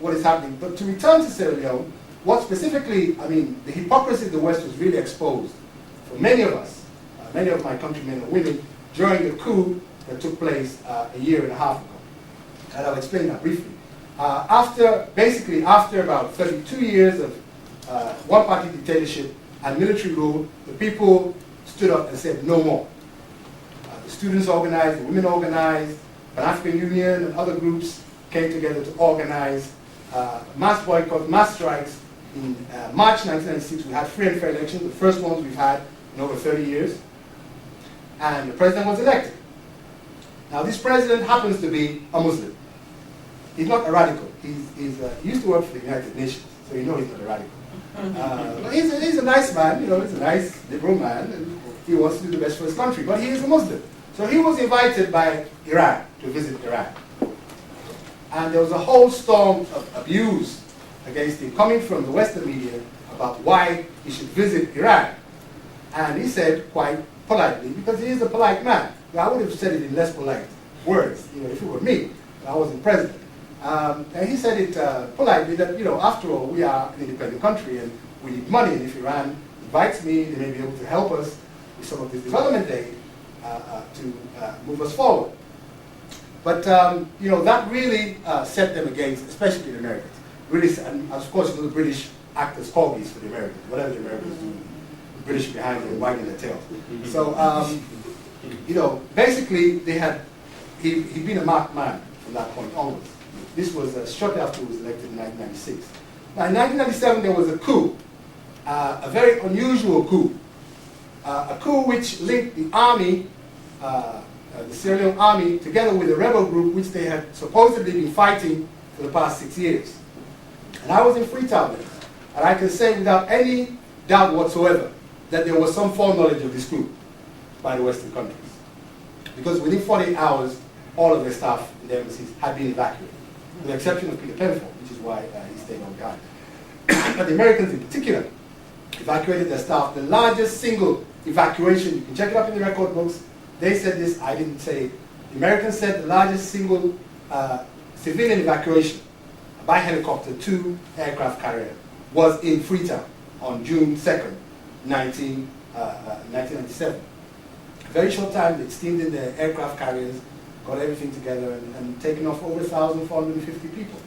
what is happening. But to return to Sierra Leone, what specifically, I mean, the hypocrisy of the West was really exposed for many of us, many of my countrymen and women, during the coup that took place a year and a half ago. And I'll explain that briefly. Basically after about 32 years of one-party dictatorship and military rule, the people stood up and said no more. The students organized, the women organized, Pan-African Union and other groups came together to organize mass boycotts, mass strikes. In March 1996, we had free and fair elections, the first ones we've had in over 30 years. And the president was elected. Now this president happens to be a Muslim. He's not a radical. He used to work for the United Nations, so you know he's not a radical. But he's a nice man, you know, he's a nice liberal man, and he wants to do the best for his country, but he is a Muslim. So he was invited by Iran to visit Iran. And there was a whole storm of abuse against him coming from the Western media about why he should visit Iran. And he said quite politely, because he is a polite man. I would have said it in less polite words, you know, if it were me, I wasn't president. And he said it politely that, you know, after all, we are an independent country and we need money, and if Iran invites me, they may be able to help us with some of this development aid to move us forward. But, you know, that really set them against, especially the Americans. Really, and of course, you know, the British act as corgis for the Americans. Whatever the Americans do, the British behind them wagging their tails. So, you know, basically, he'd been a marked man from that point onwards. This was shortly after he was elected in 1996. Now, in 1997, there was a coup, a very unusual coup. A coup which linked the army, the Sierra Leone army, together with a rebel group which they had supposedly been fighting for the past 6 years. And I was in Freetown then, and I can say without any doubt whatsoever that there was some foreknowledge of this coup by the Western countries. Because within 48 hours, all of their staff in the embassies had been evacuated, with the exception of Peter Penfold, which is why he stayed on behind. But the Americans in particular evacuated their staff, the largest single evacuation, you can check it up in the record books. They said this, I didn't say it. The Americans said the largest single civilian evacuation by helicopter to aircraft carrier was in Freetown on June 2nd, 1997. A very short time, they steamed in their aircraft carriers, got everything together, and taken off over 1,450 people.